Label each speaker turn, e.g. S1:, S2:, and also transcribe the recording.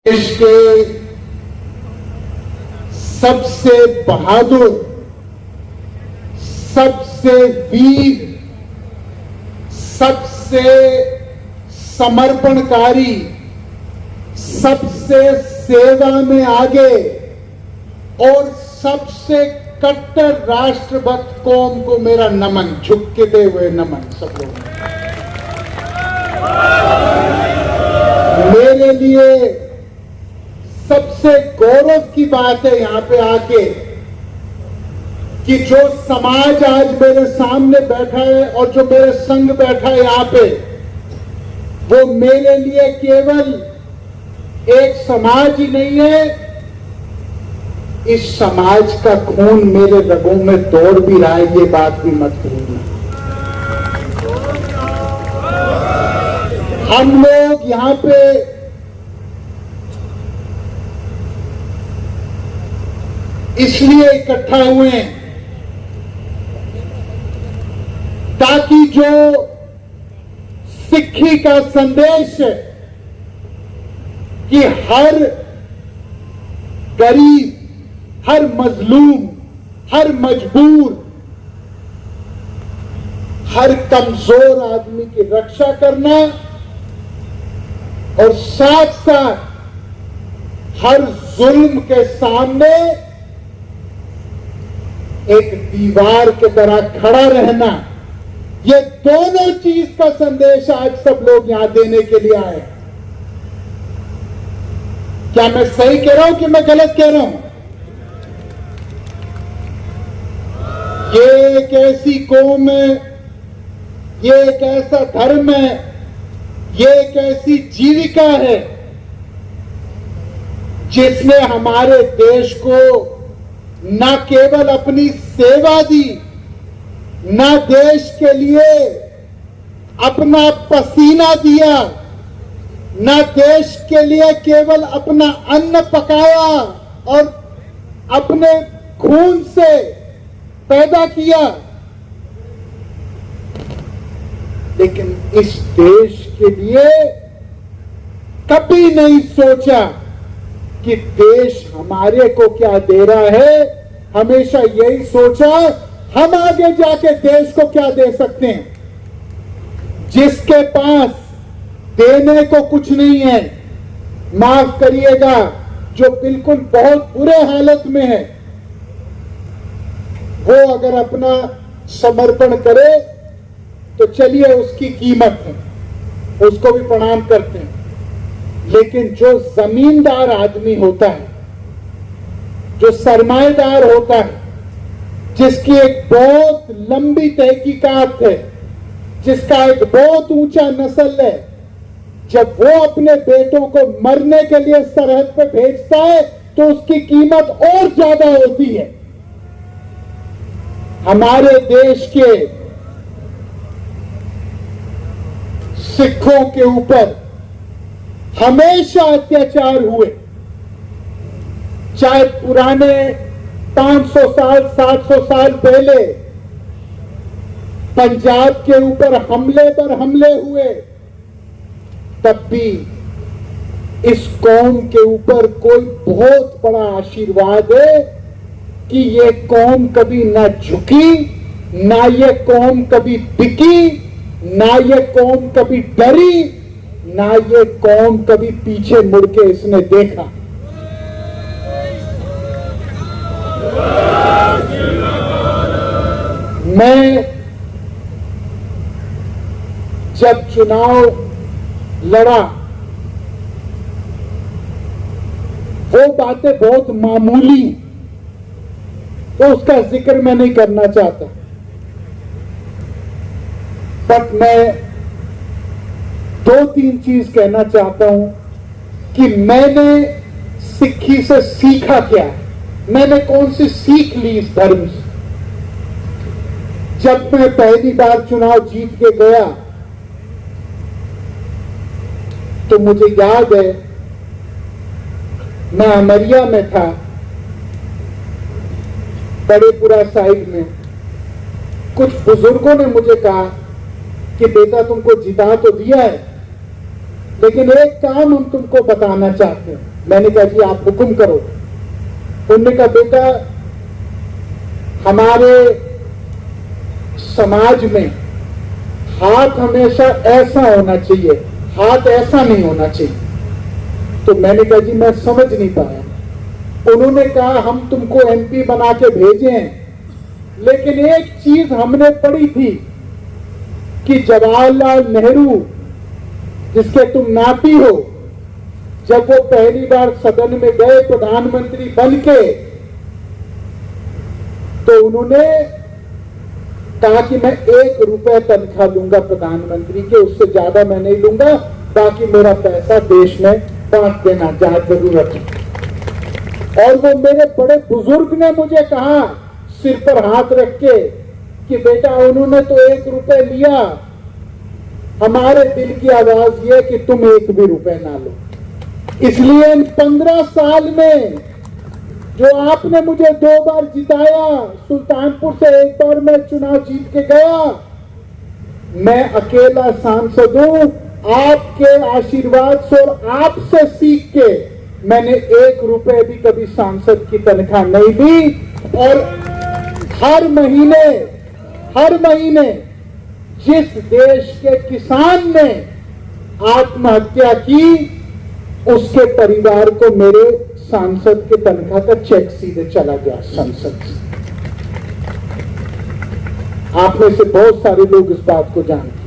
S1: देश के सबसे बहादुर, सबसे वीर, सबसे समर्पणकारी, सबसे सेवा में आगे और सबसे कट्टर राष्ट्रभक्त कौम को मेरा नमन, झुकते हुए नमन सब लोग। मेरे लिए सबसे गौरव की बात है यहां पे आके कि जो समाज आज मेरे सामने बैठा है और जो मेरे संग बैठा है यहां पे, वो मेरे लिए केवल एक समाज ही नहीं है, इस समाज का खून मेरे रगों में दौड़ भी रहा है, ये बात भी मत भूलना। हम लोग यहां पे इसलिए इकट्ठा हुए हैं ताकि जो सिक्खी का संदेश है कि हर गरीब, हर मजलूम, हर मजबूर, हर कमजोर आदमी की रक्षा करना और साथ साथ हर जुल्म के सामने एक दीवार की तरह खड़ा रहना, ये दोनों चीज का संदेश आज सब लोग यहां देने के लिए आए। क्या मैं सही कह रहा हूं कि मैं गलत कह रहा हूं? ये एक ऐसी कौम है, ये एक ऐसा धर्म है, ये एक ऐसी जीविका है जिसने हमारे देश को न केवल अपनी सेवा दी, न देश के लिए अपना पसीना दिया, न देश के लिए केवल अपना अन्न पकाया और अपने खून से पैदा किया, लेकिन इस देश के लिए कभी नहीं सोचा कि देश हमारे को क्या दे रहा है। हमेशा यही सोचा हम आगे जाके देश को क्या दे सकते हैं। जिसके पास देने को कुछ नहीं है, माफ करिएगा, जो बिल्कुल बहुत बुरे हालत में है, वो अगर अपना समर्पण करे तो चलिए उसकी कीमत है, उसको भी प्रणाम करते हैं। लेकिन जो जमींदार आदमी होता है, जो सरमाएदार होता है, जिसकी एक बहुत लंबी तहकीकात है, जिसका एक बहुत ऊंचा नस्ल है, जब वो अपने बेटों को मरने के लिए सरहद पे भेजता है तो उसकी कीमत और ज्यादा होती है। हमारे देश के सिखों के ऊपर हमेशा अत्याचार हुए, चाहे पुराने 500 साल 700 साल पहले पंजाब के ऊपर हमले पर हमले हुए, तब भी इस कौम के ऊपर कोई बहुत बड़ा आशीर्वाद है कि ये कौम कभी ना झुकी, ना ये कौम कभी बिकी, ना ये कौम कभी डरी, ना ये कौम कभी पीछे मुड़ के इसने देखा। मैं जब चुनाव लड़ा, वो बातें बहुत मामूली, तो उसका जिक्र मैं नहीं करना चाहता, बट मैं 2-3 चीज कहना चाहता हूं कि मैंने सिक्खी से सीखा क्या है, मैंने कौन सी सीख ली इस धर्म से। जब मैं पहली बार चुनाव जीत के गया तो मुझे याद है, मैं अमरिया में था, बड़ेपुरा साइड में। कुछ बुजुर्गों ने मुझे कहा कि बेटा तुमको जिता तो दिया है, लेकिन एक काम हम तुमको बताना चाहते हैं। मैंने कहा जी आप हुक्म करो। उन्होंने कहा बेटा हमारे समाज में हाथ हमेशा ऐसा होना चाहिए, हाथ ऐसा नहीं होना चाहिए। तो मैंने कहा जी मैं समझ नहीं पाया। उन्होंने कहा हम तुमको एमपी बना के भेजे हैं, लेकिन एक चीज हमने पढ़ी थी कि जवाहरलाल नेहरू जिसके तुम नाती हो, जब वो पहली बार सदन में गए प्रधानमंत्री बनके, तो उन्होंने कहा कि मैं 1 रुपए तनख्वाह लूंगा प्रधानमंत्री के, उससे ज्यादा मैं नहीं लूंगा, बाकी मेरा पैसा देश में बांट देना जहां जरूरत है। और वो मेरे बड़े बुजुर्ग ने मुझे कहा सिर पर हाथ रख के कि बेटा उन्होंने तो 1 रुपए लिया, हमारे दिल की आवाज ये कि तुम 1 भी रुपए ना लो। इसलिए इन 15 साल में जो आपने मुझे 2 बार जिताया, सुल्तानपुर से 1 बार मैं चुनाव जीत के गया, मैं अकेला सांसद हूं। आपके आशीर्वाद से और आपसे सीख के मैंने 1 रुपए भी कभी सांसद की तनख्वाह नहीं दी। और हर महीने जिस देश के किसान ने आत्महत्या की, उसके परिवार को मेरे सांसद के तनख्वाह का चेक सीधे चला गया संसद से। आप में से बहुत सारे लोग इस बात को जानते हैं।